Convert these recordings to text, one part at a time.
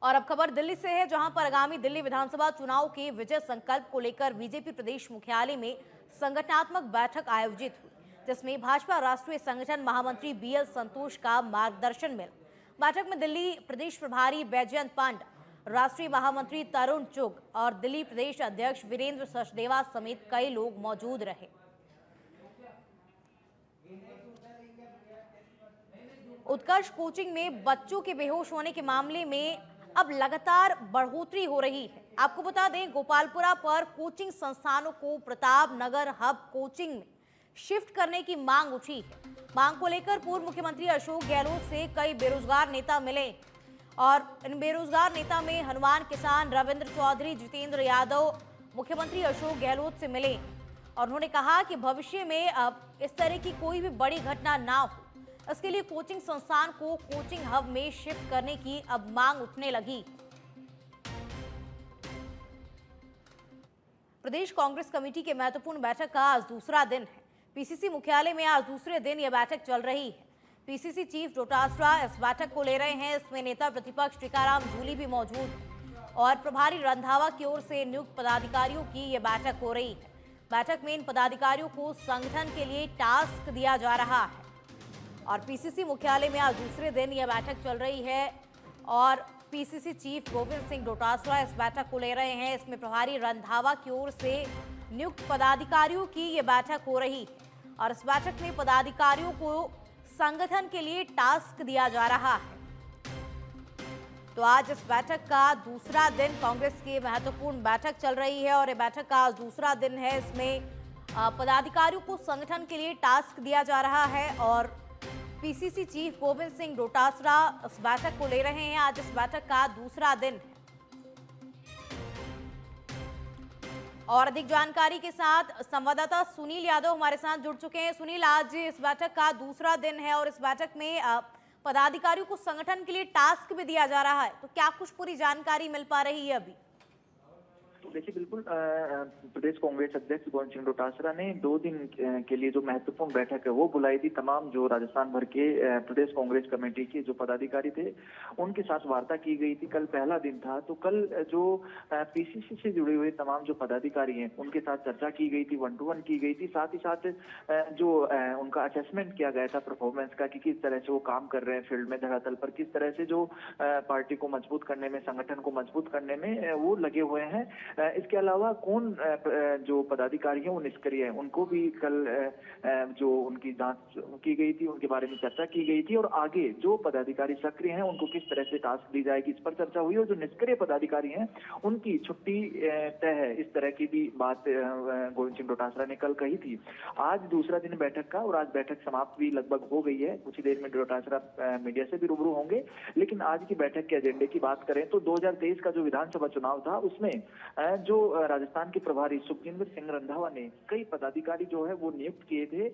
और अब खबर दिल्ली से है, जहां पर आगामी दिल्ली विधानसभा चुनाव के विजय संकल्प को लेकर बीजेपी प्रदेश मुख्यालय में संगठनात्मक बैठक आयोजित हुई, जिसमें भाजपा राष्ट्रीय संगठन महामंत्री बीएल संतोष का मार्गदर्शन मिला। बैठक में दिल्ली प्रदेश प्रभारी बैजयंत पांडा, राष्ट्रीय महामंत्री तरुण चुग और दिल्ली प्रदेश अध्यक्ष वीरेंद्र सचदेवा समेत कई लोग मौजूद रहे। उत्कर्ष कोचिंग में बच्चों के बेहोश होने के मामले में अब लगातार बढ़ोतरी हो रही है। आपको बता दें, गोपालपुरा पर कोचिंग संस्थानों को प्रताप नगर हब कोचिंग में शिफ्ट करने की मांग उठी है। मांग को लेकर पूर्व मुख्यमंत्री अशोक गहलोत से कई बेरोजगार नेता मिले और इन बेरोजगार नेता में हनुमान किसान, रविंद्र चौधरी, जितेंद्र यादव मुख्यमंत्री अशोक गहलोत से मिले और उन्होंने कहा कि भविष्य में अब इस तरह की कोई भी बड़ी घटना ना हो, इसके लिए कोचिंग संस्थान को कोचिंग हब में शिफ्ट करने की अब मांग उठने लगी। प्रदेश कांग्रेस कमेटी की महत्वपूर्ण बैठक का आज दूसरा दिन है। पीसीसी मुख्यालय में आज दूसरे दिन यह बैठक चल रही है। पीसीसी चीफ डोटासरा इस बैठक को ले रहे हैं। इसमें नेता प्रतिपक्ष टीकाराम जूली भी मौजूद है और प्रभारी रंधावा की ओर से नियुक्त पदाधिकारियों की यह बैठक हो रही है। बैठक में इन पदाधिकारियों को संगठन के लिए टास्क दिया जा रहा है और पीसीसी मुख्यालय में आज दूसरे दिन यह बैठक चल रही है और पीसीसी चीफ गोविंद सिंह डोटासरा इस बैठक को ले रहे हैं। इसमें प्रभारी रंधावा की ओर से नियुक्त पदाधिकारियों की यह बैठक हो रही है और इस बैठक में पदाधिकारियों को संगठन के लिए टास्क दिया जा रहा है। तो आज इस बैठक का दूसरा दिन कांग्रेस की महत्वपूर्ण बैठक चल रही है और यह बैठक का आज दूसरा दिन है। इसमें पदाधिकारियों को संगठन के लिए टास्क दिया जा रहा है और पीसीसी चीफ गोविंद सिंह डोटासरा इस बैठक को ले रहे हैं। आज इस बैठक का दूसरा दिन है और अधिक जानकारी के साथ संवाददाता सुनील यादव हमारे साथ जुड़ चुके हैं। सुनील, आज इस बैठक का दूसरा दिन है और इस बैठक में पदाधिकारियों को संगठन के लिए टास्क भी दिया जा रहा है, तो क्या कुछ पूरी जानकारी मिल पा रही है अभी? तो देखिए, बिल्कुल प्रदेश कांग्रेस अध्यक्ष गोविंद सिंह डोटासरा ने 2 दिन के लिए जो महत्वपूर्ण बैठक है वो बुलाई थी। तमाम जो राजस्थान भर के प्रदेश कांग्रेस कमेटी के जो पदाधिकारी थे उनके साथ वार्ता की गई थी। कल पहला दिन था, तो कल जो पीसीसी से जुड़े हुए तमाम जो पदाधिकारी हैं उनके साथ चर्चा की गई थी, 1 to 1 की गई थी। साथ ही साथ जो उनका असेसमेंट किया गया था परफॉर्मेंस का कि किस तरह से वो काम कर रहे हैं फील्ड में, धरातल पर किस तरह से जो पार्टी को मजबूत करने में, संगठन को मजबूत करने में वो लगे हुए हैं। इसके अलावा कौन जो पदाधिकारी हैं वो निष्क्रिय हैं, उनको भी कल जो उनकी जांच की गई थी उनके बारे में चर्चा की गई थी और आगे जो पदाधिकारी सक्रिय हैं उनको किस तरह से टास्क दी जाएगी इस पर चर्चा हुई और जो निष्क्रिय पदाधिकारी हैं उनकी छुट्टी तय है, इस तरह की भी बात गोविंद सिंह डोटासरा ने कल कही थी। आज दूसरा दिन बैठक का और आज बैठक समाप्त भी लगभग हो गई है। कुछ ही देर में डोटासरा मीडिया से भी रूबरू होंगे, लेकिन आज की बैठक के एजेंडे की बात करें तो 2023 का जो विधानसभा चुनाव था उसमें जो राजस्थान के प्रभारी सुखजिंदर सिंह रंधावा ने कई पदाधिकारी जो है वो नियुक्त किए थे,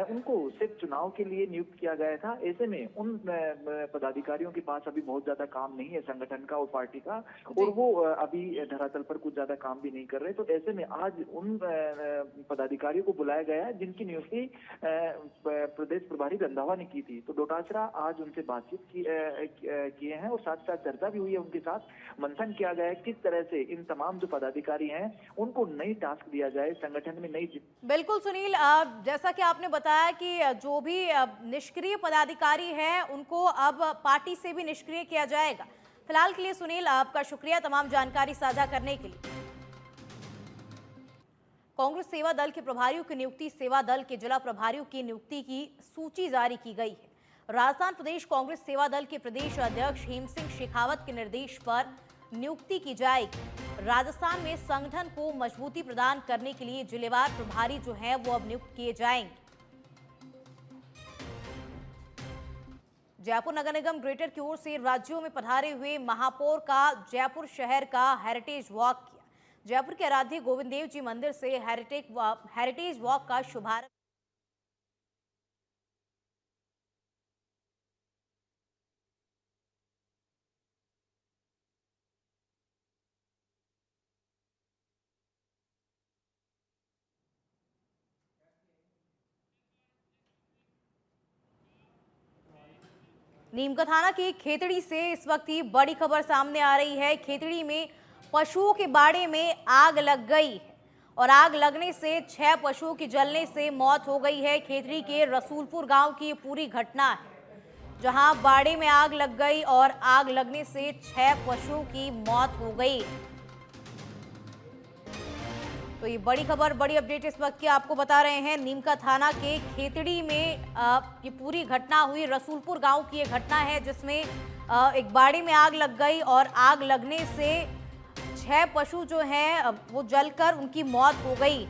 उनको सिर्फ चुनाव के लिए नियुक्त किया गया था। ऐसे में उन पदाधिकारियों के पास अभी बहुत ज्यादा काम नहीं है संगठन का और पार्टी का, और वो अभी धरातल पर कुछ ज्यादा काम भी नहीं कर रहे। तो ऐसे में आज उन पदाधिकारियों को बुलाया गया है जिनकी नियुक्ति प्रदेश प्रभारी रंधावा ने की थी। तो डोटासरा आज उनसे बातचीत किए हैं और साथ साथ चर्चा भी हुई है, उनके साथ मंथन किया गया है किस तरह से इन तमाम जो पदाधिकारी हैं उनको नई टास्क दिया जाए, संगठन में नई। बिल्कुल सुनील, जैसा कि आपने बताया कि जो भी निष्क्रिय पदाधिकारी हैं उनको अब पार्टी से भी निष्क्रिय किया जाएगा। फिलहाल के लिए सुनील, आपका शुक्रिया तमाम जानकारी साझा करने के लिए। कांग्रेस सेवा दल के प्रभारियों की नियुक्ति, सेवा दल के जिला प्रभारियों की नियुक्ति की सूची जारी की गई है। राजस्थान प्रदेश कांग्रेस सेवा दल के प्रदेश अध्यक्ष हेम सिंह शेखावत के निर्देश पर नियुक्ति की जाएगी। राजस्थान में संगठन को मजबूती प्रदान करने के लिए जिलेवार प्रभारी जो है वो अब नियुक्त किए जाएंगे। जयपुर नगर निगम ग्रेटर की ओर से राज्यों में पधारे हुए महापौर का जयपुर शहर का हेरिटेज वॉक किया। जयपुर के आराध्य गोविंद देव जी मंदिर से हेरिटेज वॉक का शुभारंभ नीमका थाना की खेतड़ी से इस वक्त की बड़ी खबर सामने आ रही है। खेतड़ी में पशुओं के बाड़े में आग लग गई और आग लगने से 6 पशुओं की जलने से मौत हो गई है। खेतड़ी के रसूलपुर गांव की ये पूरी घटना है, जहां बाड़े में आग लग गई और आग लगने से 6 पशुओं की मौत हो गई। तो ये बड़ी खबर, बड़ी अपडेट इस वक्त की आपको बता रहे हैं। नीमका थाना के खेतड़ी में ये पूरी घटना हुई। रसूलपुर गांव की ये घटना है जिसमें एक बाड़ी में आग लग गई और आग लगने से 6 पशु जो हैं वो जलकर उनकी मौत हो गई।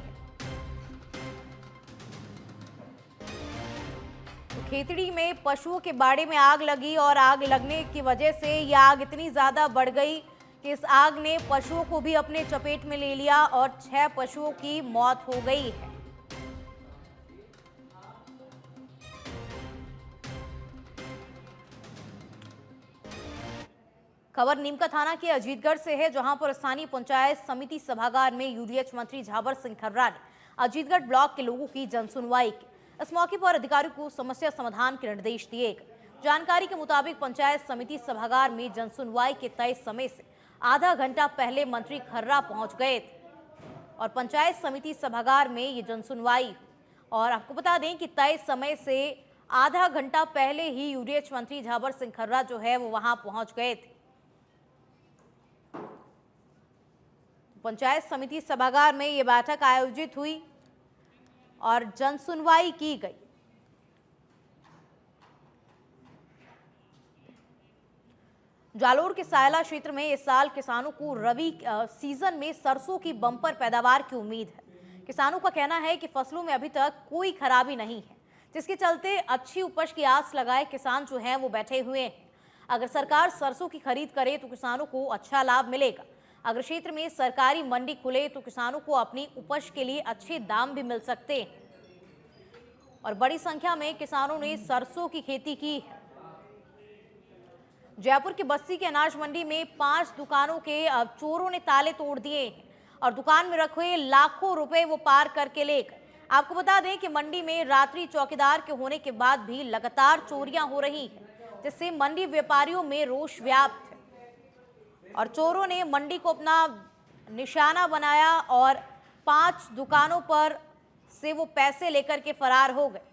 तो खेतड़ी में पशुओं के बाड़े में आग लगी और आग लगने की वजह से ये आग इतनी ज्यादा बढ़ गई कि इस आग ने पशुओं को भी अपने चपेट में ले लिया और 6 पशुओं की मौत हो गई है। खबर नीमका थाना के अजीतगढ़ से है, जहां पर स्थानीय पंचायत समिति सभागार में यूडीएच मंत्री झावर सिंह खर्रा ने अजीतगढ़ ब्लॉक के लोगों की जनसुनवाई की। इस मौके पर अधिकारियों को समस्या समाधान के निर्देश दिए गए। जानकारी के मुताबिक पंचायत समिति सभागार में जनसुनवाई के तय समय से आधा घंटा पहले मंत्री खर्रा पहुंच गए थे और पंचायत समिति सभागार में ये जनसुनवाई। और आपको बता दें कि तय समय से आधा घंटा पहले ही यूडीएच मंत्री झावर सिंह खर्रा जो है वो वहां पहुंच गए थे। पंचायत समिति सभागार में ये बैठक आयोजित हुई और जनसुनवाई की गई। जालोर के सायला क्षेत्र में इस साल किसानों को रबी सीजन में सरसों की बम्पर पैदावार की उम्मीद है। किसानों का कहना है कि फसलों में अभी तक कोई खराबी नहीं है, जिसके चलते अच्छी उपज की आस लगाए किसान जो हैं वो बैठे हुए हैं। अगर सरकार सरसों की खरीद करे तो किसानों को अच्छा लाभ मिलेगा। अगर क्षेत्र में सरकारी मंडी खुले तो किसानों को अपनी उपज के लिए अच्छे दाम भी मिल सकते हैं और बड़ी संख्या में किसानों ने सरसों की खेती की है। जयपुर के बस्सी के अनाज मंडी में 5 दुकानों के चोरों ने ताले तोड़ दिए हैं और दुकान में रखे लाखों रुपए वो पार करके ले गए। आपको बता दें कि मंडी में रात्रि चौकीदार के होने के बाद भी लगातार चोरियां हो रही हैं, जिससे मंडी व्यापारियों में रोष व्याप्त है और चोरों ने मंडी को अपना निशाना बनाया और 5 दुकानों पर से वो पैसे लेकर के फरार हो गए।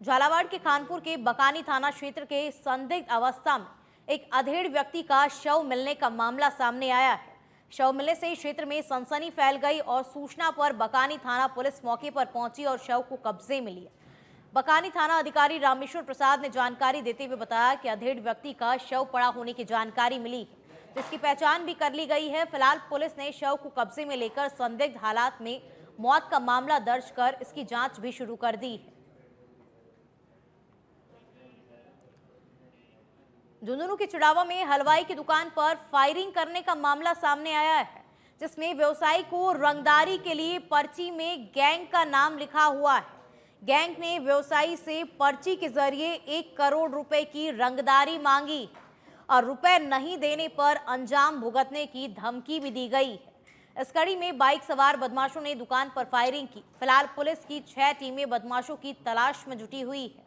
झालावाड़ के खानपुर के बकानी थाना क्षेत्र के संदिग्ध अवस्था में एक अधेड़ व्यक्ति का शव मिलने का मामला सामने आया है। शव मिलने से क्षेत्र में सनसनी फैल गई और सूचना पर बकानी थाना पुलिस मौके पर पहुंची और शव को कब्जे में लिया। बकानी थाना अधिकारी रामेश्वर प्रसाद ने जानकारी देते हुए बताया कि अधेड़ व्यक्ति का शव पड़ा होने की जानकारी मिली है, जिसकी पहचान भी कर ली गई है। फिलहाल पुलिस ने शव को कब्जे में लेकर संदिग्ध हालात में मौत का मामला दर्ज कर इसकी जांच भी शुरू कर दी है। झुंझुनू के चिड़ावा में हलवाई की दुकान पर फायरिंग करने का मामला सामने आया है, जिसमें व्यवसायी को रंगदारी के लिए पर्ची में गैंग का नाम लिखा हुआ है। गैंग ने व्यवसायी से पर्ची के जरिए 1 करोड़ रुपए की रंगदारी मांगी और रुपए नहीं देने पर अंजाम भुगतने की धमकी भी दी गई है। इस कड़ी में बाइक सवार बदमाशों ने दुकान पर फायरिंग की। फिलहाल पुलिस की 6 टीमें बदमाशों की तलाश में जुटी हुई है।